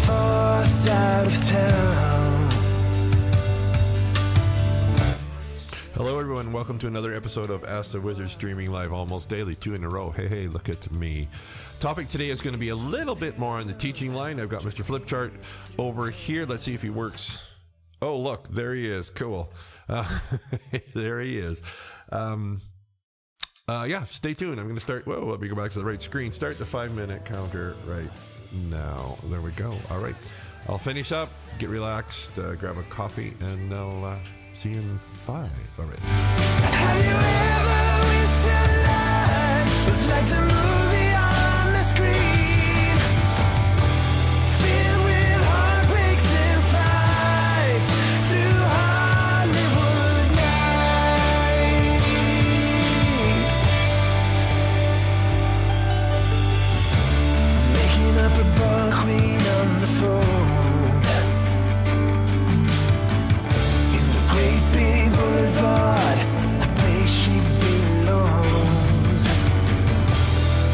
forced out of town. Hello everyone, welcome to another episode of Ask the Wizard, streaming live almost daily, 2 in a row. Hey, look at me. Topic today is going to be a little bit more on the teaching line. I've got Mr. Flipchart over here. Let's see if he works. Oh, look, there he is. Cool. There he is. Yeah, stay tuned. I'm going to start. Whoa, let me go back to the right screen. Start the 5-minute counter right now. There we go. All right. I'll finish up, get relaxed, grab a coffee, and I'll see you in 5. All right. Have you ever wished your life was like the movie on the screen? Filled with heartbreaks and fights through Hollywood nights. Making up a bar queen on the phone. Boulevard, the place she belongs.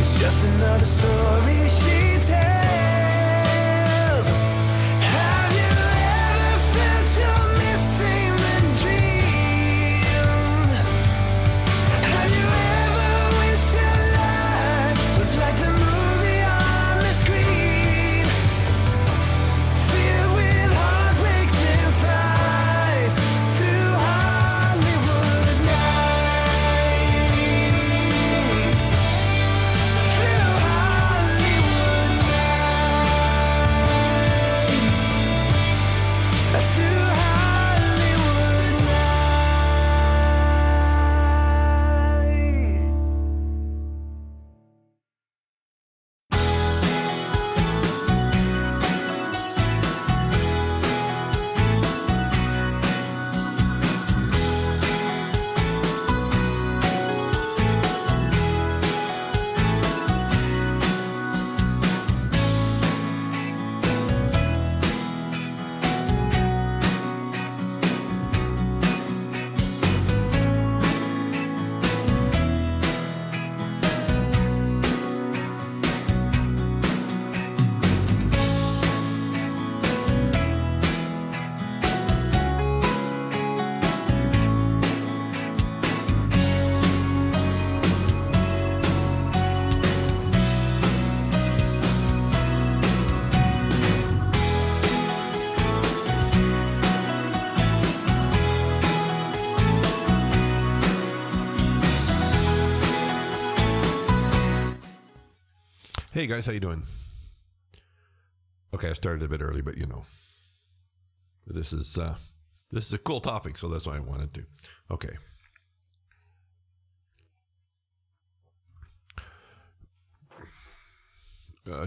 It's just another story she tells. Have you ever felt you're missing the dream? Have you ever wished your life was like the movie on the screen? Filled with heartbreaks and fights through Hollywood nights. Through Hollywood nights. Through Hollywood Hey guys, how you doing? Okay, I started a bit early, but you know, this is a cool topic, so that's why I wanted to. Okay.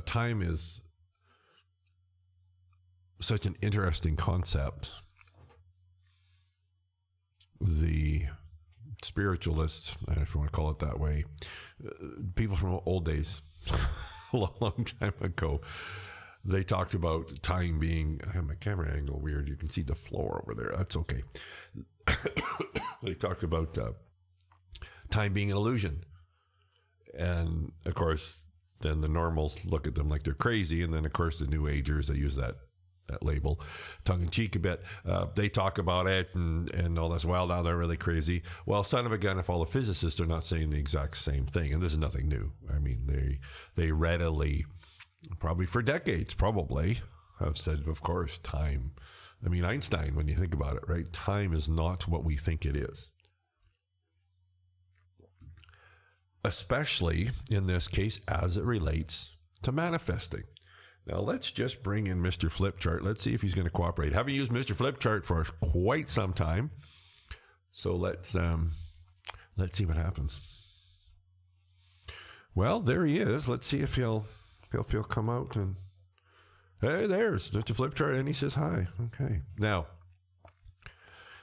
Time is such an interesting concept. The spiritualists, if you want to call it that way, people from old days, a long time ago, they talked about time being, I have my camera angle weird, you can see the floor over there, that's okay. They talked about time being an illusion, and of course then the normals look at them like they're crazy, and then of course the new agers, they use that label tongue-in-cheek a bit. They talk about it and all this. Well, now they're really crazy. Well, son of a gun, if all the physicists are not saying the exact same thing, and this is nothing new. I mean, they readily, probably for decades, probably have said, of course, time. I mean, Einstein, when you think about it, right? Time is not what we think it is. Especially in this case, as it relates to manifesting. Now, let's just bring in Mr. Flipchart. Let's see if he's going to cooperate. Haven't used Mr. Flipchart for quite some time. So let's see what happens. Well, there he is. Let's see if he'll come out and... Hey, there's Mr. Flipchart, and he says hi. Okay. Now,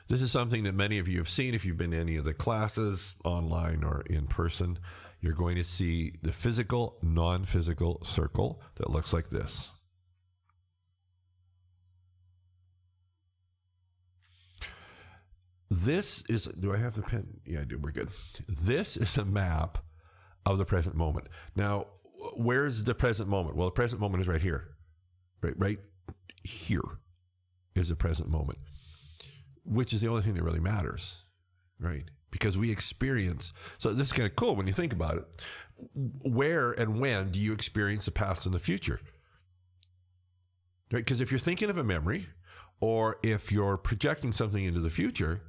this is something that many of you have seen if you've been to any of the classes, online or in person. You're going to see the physical, non-physical circle that looks like this. This is, do I have the pen? Yeah, I do. We're good. This is a map of the present moment. Now, where's the present moment? Well, the present moment is right here. Right here is the present moment, which is the only thing that really matters, right? Because we experience, so this is kind of cool when you think about it. Where and when do you experience the past and the future? Right? Because if you're thinking of a memory, or if you're projecting something into the future,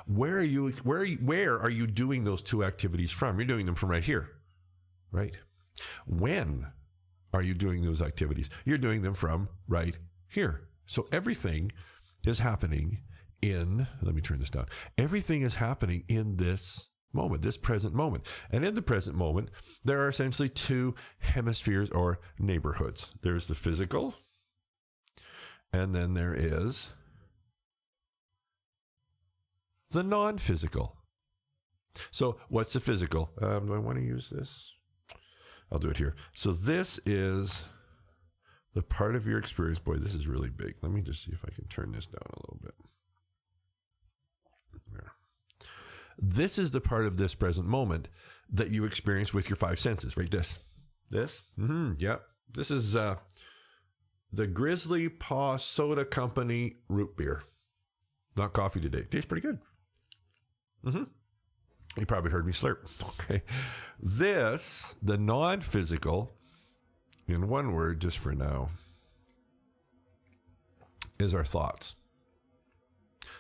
where are you doing those two activities from? You're doing them from right here, right? When are you doing those activities? You're doing them from right here. So everything is happening in, let me turn this down. Everything is happening in this moment, this present moment. And in the present moment, there are essentially two hemispheres or neighborhoods. There's the physical, and then there is the non-physical. So what's the physical? Do I want to use this? I'll do it here. So this is the part of your experience. Boy, this is really big. Let me just see if I can turn this down a little bit. There. This is the part of this present moment that you experience with your five senses, right? This? Yeah. This is the Grizzly Paw Soda Company root beer. Not coffee today. Tastes pretty good. You probably heard me slurp. Okay. This, the non-physical, in one word, just for now, is our thoughts.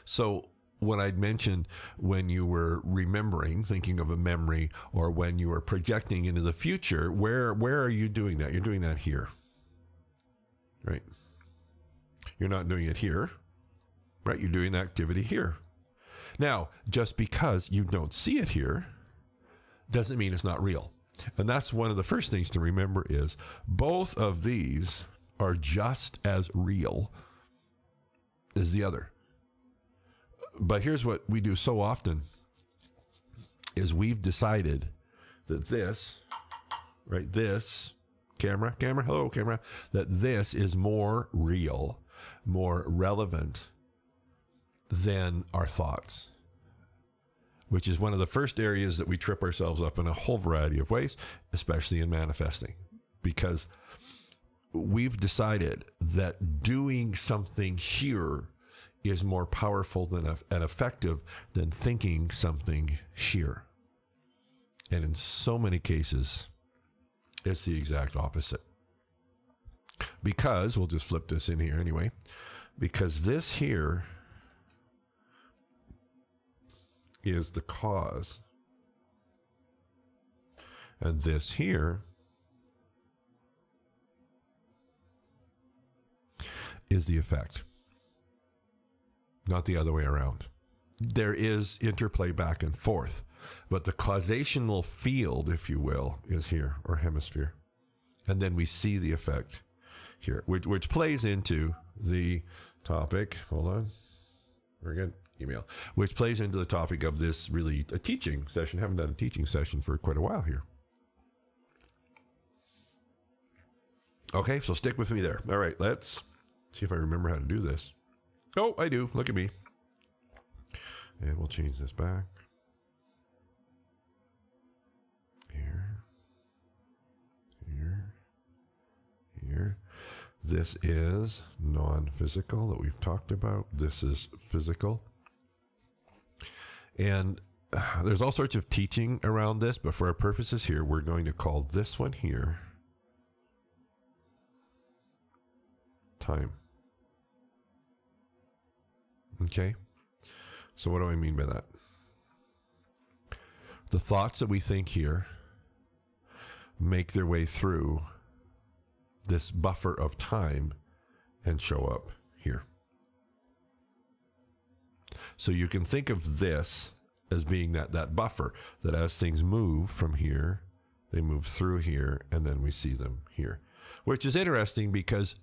So what I'd mentioned when you were remembering, thinking of a memory, or when you were projecting into the future, where are you doing that? You're doing that here, right? You're not doing it here, right? You're doing the activity here. Now, just because you don't see it here doesn't mean it's not real. And that's one of the first things to remember is both of these are just as real as the other. But here's what we do so often is we've decided that this, right, this, camera, hello, camera, that this is more real, more relevant than our thoughts, which is one of the first areas that we trip ourselves up in a whole variety of ways, especially in manifesting, because we've decided that doing something here is more powerful than and effective than thinking something here. And in so many cases, it's the exact opposite. Because, we'll just flip this in here anyway, because this here is the cause. And this here is the effect. Not the other way around. There is interplay back and forth, but the causational field, if you will, is here, or hemisphere. And then we see the effect here, which plays into the topic. Hold on. We're good. Email, which plays into the topic of this really a teaching session. Haven't done a teaching session for quite a while here. Okay, so stick with me there. All right, let's see if I remember how to do this. Oh, I do. Look at me. And we'll change this back. Here. This is non-physical that we've talked about. This is physical. And there's all sorts of teaching around this, but for our purposes here, we're going to call this one here time. Okay? So what do I mean by that? The thoughts that we think here make their way through this buffer of time and show up here. So you can think of this as being that buffer, that as things move from here, they move through here, and then we see them here. Which is interesting because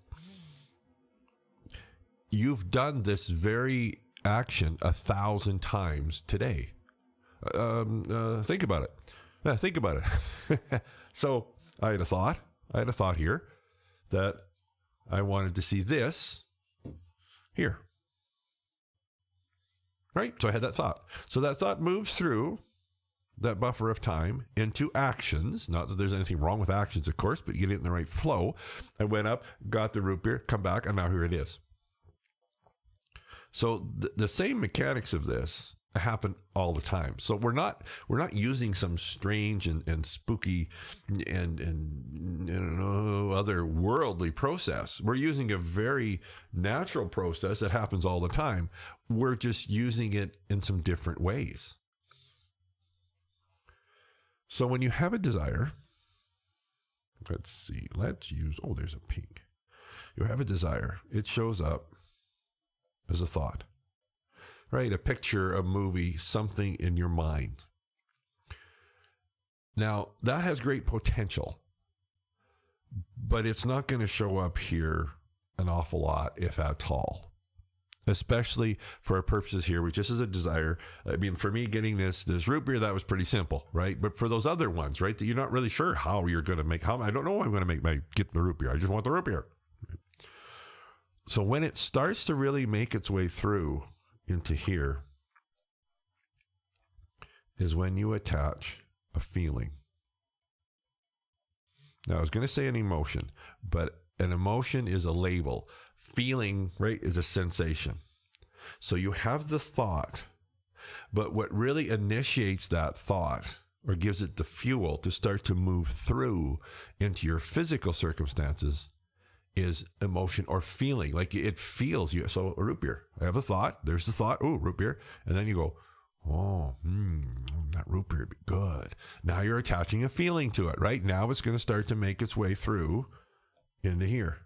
you've done this very action 1,000 times today. Think about it. Think about it. So I had a thought here that I wanted to see this here. Right? So I had that thought. So that thought moves through, that buffer of time into actions. Not that there's anything wrong with actions, of course, but you get it in the right flow. I went up, got the root beer, come back, and now here it is. So the same mechanics of this happen all the time. So we're not using some strange and spooky and other worldly process. We're using a very natural process that happens all the time. We're just using it in some different ways. So when you have a desire, let's see, there's a pink. You have a desire. It shows up as a thought. Right? A picture, a movie, something in your mind. Now, that has great potential, but it's not going to show up here an awful lot, if at all. Especially for our purposes here, which just is a desire. I mean, for me, getting this root beer, that was pretty simple, right? But for those other ones, right, that you're not really sure how you're going to make, I don't know how I'm going to get the root beer. I just want the root beer. So when it starts to really make its way through into here is when you attach a feeling. Now, I was going to say an emotion, but an emotion is a label. Feeling, right, is a sensation. So you have the thought, but what really initiates that thought or gives it the fuel to start to move through into your physical circumstances is emotion or feeling. Like it feels you. So a root beer. I have a thought. There's the thought. Oh, root beer. And then you go, that root beer would be good. Now you're attaching a feeling to it, right? Now it's going to start to make its way through into here.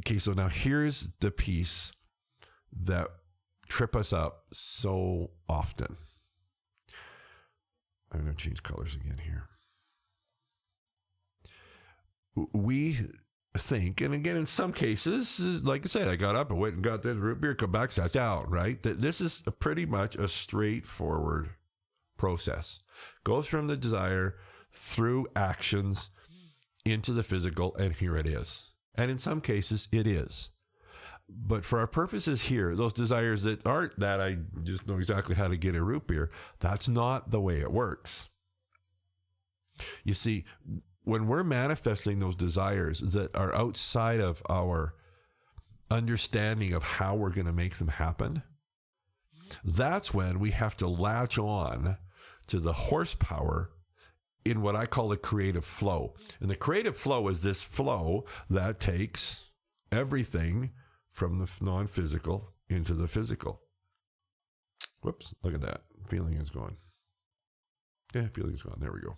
Okay, so now here's the piece that trip us up so often. I'm going to change colors again here. We think, and again, in some cases, like I said, I got up, I went and got the root beer, come back, sat down, right? That this is pretty much a straightforward process. Goes from the desire through actions into the physical, and here it is. And in some cases, it is. But for our purposes here, those desires that aren't that I just know exactly how to get a root beer, that's not the way it works. You see, when we're manifesting those desires that are outside of our understanding of how we're going to make them happen, that's when we have to latch on to the horsepower in what I call the creative flow. And the creative flow is this flow that takes everything from the non-physical into the physical. Whoops, look at that. Feeling is gone. Yeah, feeling is gone. There we go.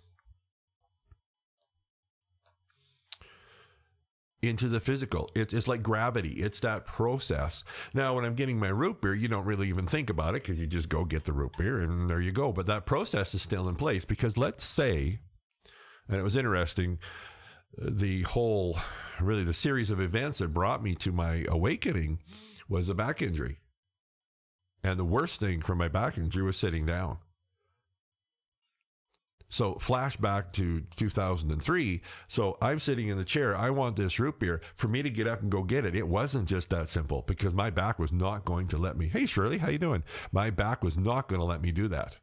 Into the physical. It's like gravity. It's that process. Now, when I'm getting my root beer, you don't really even think about it because you just go get the root beer and there you go. But that process is still in place because let's say, and it was interesting, the series of events that brought me to my awakening was a back injury. And the worst thing for my back injury was sitting down. So flashback to 2003. So I'm sitting in the chair. I want this root beer. For me to get up and go get it, it wasn't just that simple because my back was not going to let me. Hey, Shirley, how you doing? My back was not going to let me do that.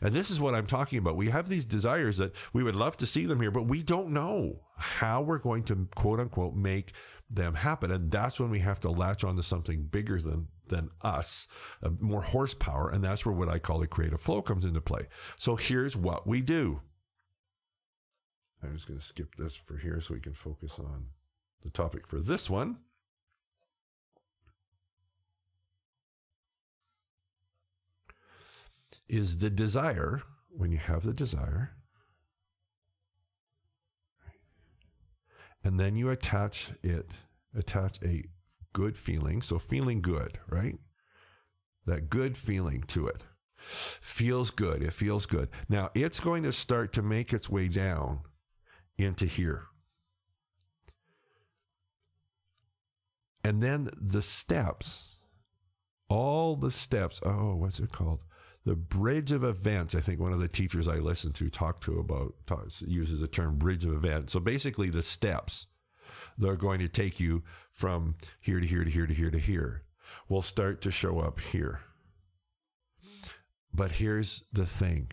And this is what I'm talking about. We have these desires that we would love to see them here, but we don't know how we're going to, quote unquote, make them happen. And that's when we have to latch on to something bigger than us, more horsepower. And that's where what I call the creative flow comes into play. So here's what we do. I'm just going to skip this for here so we can focus on the topic for this one. Is the desire, when you have the desire, and then you attach a good feeling. So feeling good, right? That good feeling to it. Feels good. It feels good. Now it's going to start to make its way down into here. And then the steps, all the steps, what's it called? The bridge of events. I think one of the teachers I listened to uses the term bridge of events. So basically the steps, they're going to take you from here to here to here to here to here. will start to show up here. But here's the thing,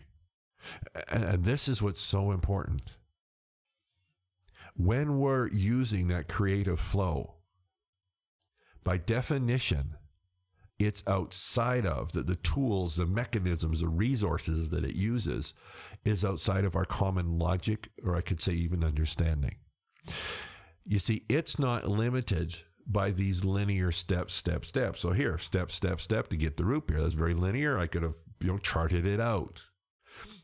and this is what's so important. When we're using that creative flow, by definition, it's outside of the tools, the mechanisms, the resources that it uses is outside of our common logic, or I could say even understanding. You see, it's not limited by these linear step. So here, step to get the root beer. That's very linear. I could have, charted it out.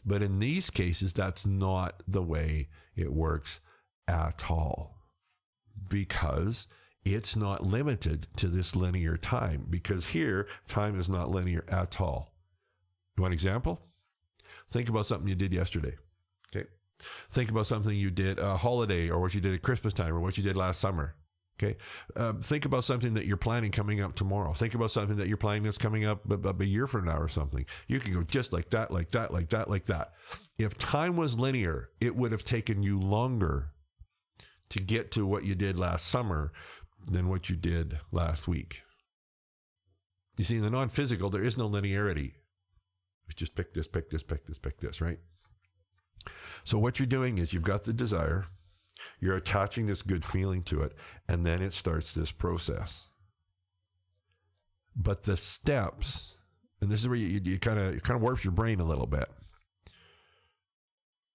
But in these cases, that's not the way it works at all, because it's not limited to this linear time, because here, time is not linear at all. You want an example? Think about something you did yesterday. Okay. Think about something you did a holiday, or what you did at Christmas time, or what you did last summer. Okay. Think about something that you're planning coming up tomorrow. Think about something that you're planning that's coming up a year from now or something. You can go just like that, like that, like that, like that. If time was linear, it would have taken you longer to get to what you did last summer than what you did last week. You see, in the non-physical, there is no linearity. It's just pick this, right? So what you're doing is you've got the desire, you're attaching this good feeling to it, and then it starts this process. But the steps, and this is where you kind of warps your brain a little bit,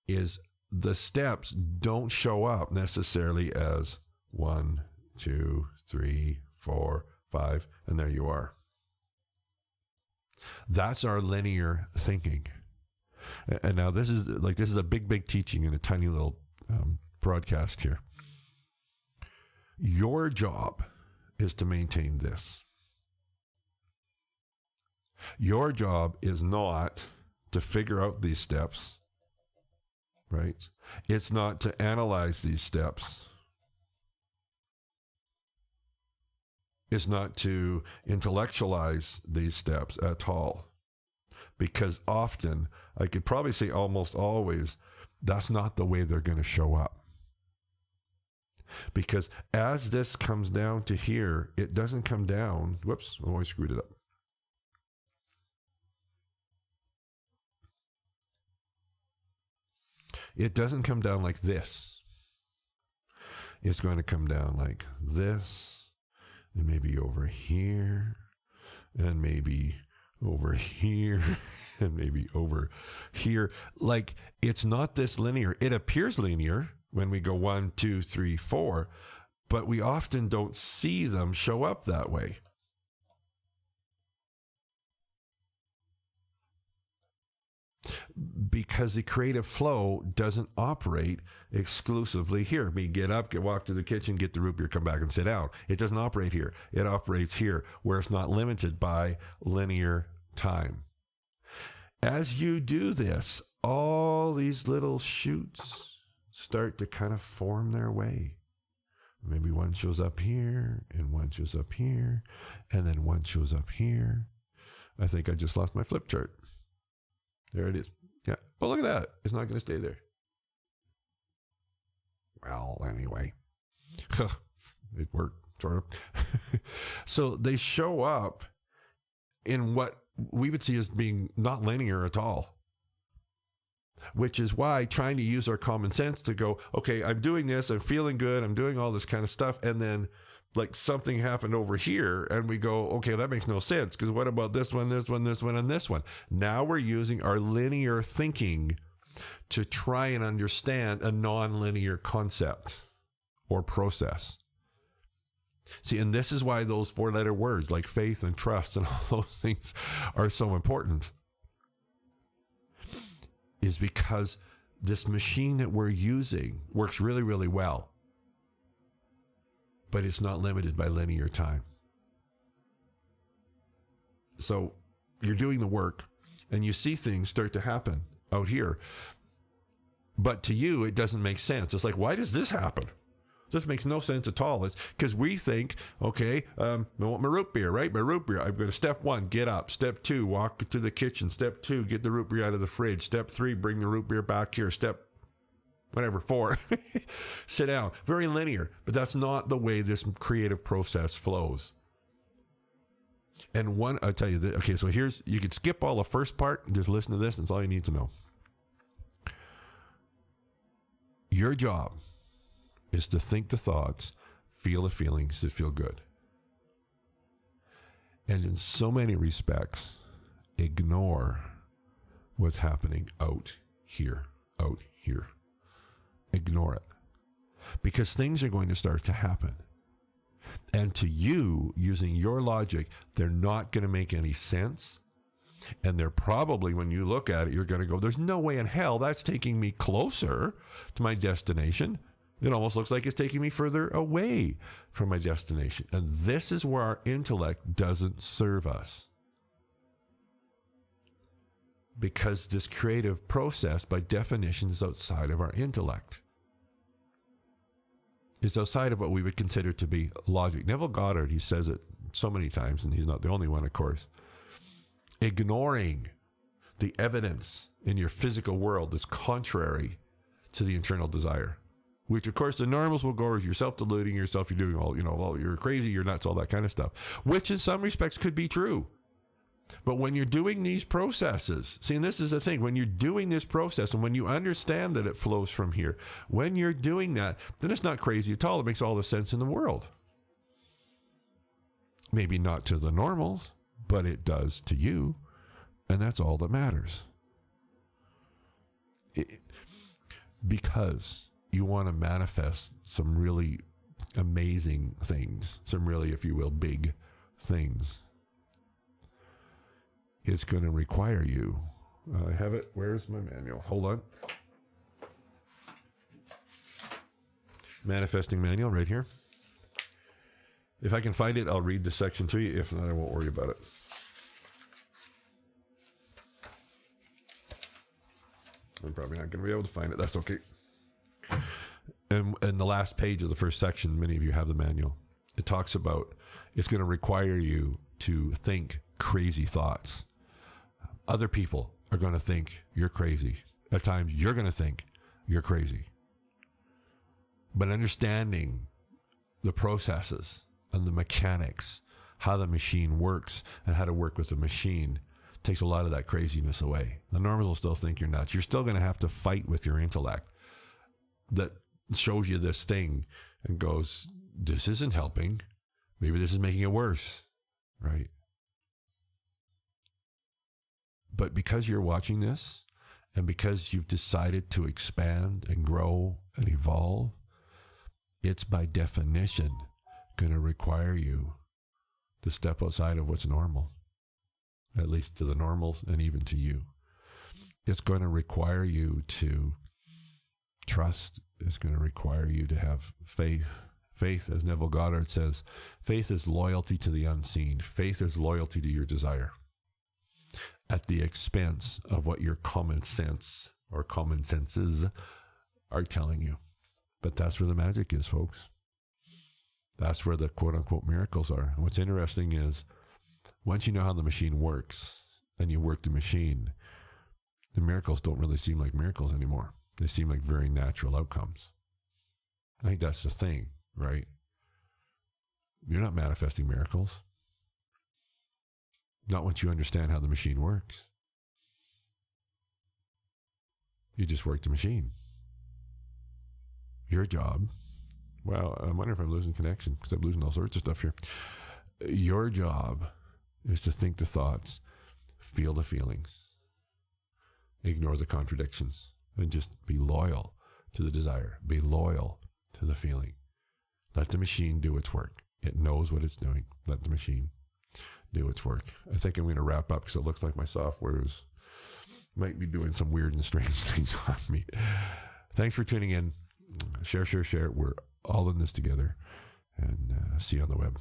is the steps don't show up necessarily as 1, 2, 3, 4, 5, and there you are. That's our linear thinking. And now this is a big teaching in a tiny little broadcast here. Your job is to maintain this. Your job is not to figure out these steps, right? It's not to analyze these steps. It's not to intellectualize these steps at all. Because often, I could probably say almost always, that's not the way they're going to show up. Because as this comes down to here, it doesn't come down. Whoops, oh, I screwed it up. It doesn't come down like this. It's going to come down like this, and maybe over here, and maybe over here, and maybe over here. Like, it's not this linear. It appears linear when we go 1, 2, 3, 4, but we often don't see them show up that way. Because the creative flow doesn't operate exclusively here. I mean, get up, walk to the kitchen, get the root beer, come back and sit down. It doesn't operate here. It operates here, where it's not limited by linear time. As you do this, all these little shoots start to kind of form their way. Maybe one shows up here, and one shows up here, and then one shows up here. I think I just lost my flip chart. There it is. Yeah. Oh, look at that. It's not going to stay there. Well, anyway. It worked, sort of. So they show up in what we would see as being not linear at all. Which is why trying to use our common sense to go, okay, I'm doing this, I'm feeling good, I'm doing all this kind of stuff, and then like something happened over here, and we go, okay, that makes no sense, because what about this one, this one, this one, and this one? Now we're using our linear thinking to try and understand a non-linear concept or process. See, and this is why those 4-letter words like faith and trust and all those things are so important. Is because this machine that we're using works really, really well. But it's not limited by linear time. So you're doing the work and you see things start to happen out here. But to you, it doesn't make sense. It's like, why does this happen? This makes no sense at all. It's because we think, okay, I want my root beer, right? My root beer. I'm going to step 1, get up. Step 2, walk to the kitchen. Step 2, get the root beer out of the fridge. Step 3, bring the root beer back here. Step, 4, sit down. Very linear, but that's not the way this creative process flows. And one, I'll tell you this. Okay, so you could skip all the first part and just listen to this. That's all you need to know. Your job is to think the thoughts, feel the feelings that feel good. And in so many respects, ignore what's happening out here. Ignore it. Because things are going to start to happen. And to you, using your logic, they're not going to make any sense. And they're probably, when you look at it, you're going to go, there's no way in hell that's taking me closer to my destination. It almost looks like it's taking me further away from my destination. And this is where our intellect doesn't serve us. Because this creative process, by definition, is outside of our intellect. It's outside of what we would consider to be logic. Neville Goddard, he says it so many times, and he's not the only one, of course. Ignoring the evidence in your physical world is contrary to the internal desire. Which, of course, the normals will go, you're self-deluding yourself, you're doing all, well, you're crazy, you're nuts, all that kind of stuff. Which in some respects could be true. But when you're doing these processes, see, and this is the thing, when you're doing this process and when you understand that it flows from here, when you're doing that, then it's not crazy at all. It makes all the sense in the world. Maybe not to the normals, but it does to you. And that's all that matters. Because you want to manifest some really amazing things, some really, if you will, big things. It's going to require you. I have it. Where's my manual? Hold on. Manifesting manual right here. If I can find it, I'll read the section to you. If not, I won't worry about it. I'm probably not going to be able to find it. That's okay. And the last page of the first section, many of you have the manual. It talks about it's going to require you to think crazy thoughts. Other people are going to think you're crazy. At times, you're going to think you're crazy. But understanding the processes and the mechanics, how the machine works and how to work with the machine takes a lot of that craziness away. The normals will still think you're nuts. You're still going to have to fight with your intellect that shows you this thing and goes, this isn't helping. Maybe this is making it worse, right? But because you're watching this and because you've decided to expand and grow and evolve, it's by definition going to require you to step outside of what's normal, at least to the normals and even to you. It's going to require you to trust. It's going to require you to have faith. Faith, as Neville Goddard says, faith is loyalty to the unseen. Faith is loyalty to your desire, at the expense of what your common sense or common senses are telling you. But that's where the magic is, folks. That's where the quote-unquote miracles are. And what's interesting is, once you know how the machine works and you work the machine, the miracles don't really seem like miracles anymore. They seem like very natural outcomes. I think that's the thing, right? You're not manifesting miracles. Not once you understand how the machine works. You just work the machine. Your job, well, I wonder if I'm losing connection because I'm losing all sorts of stuff here. Your job is to think the thoughts, feel the feelings, ignore the contradictions, and just be loyal to the desire. Be loyal to the feeling. Let the machine do its work. It knows what it's doing. Let the machine do its work. I think I'm going to wrap up because it looks like my software might be doing some weird and strange things on me. Thanks for tuning in. Share. We're all in this together. And see you on the web.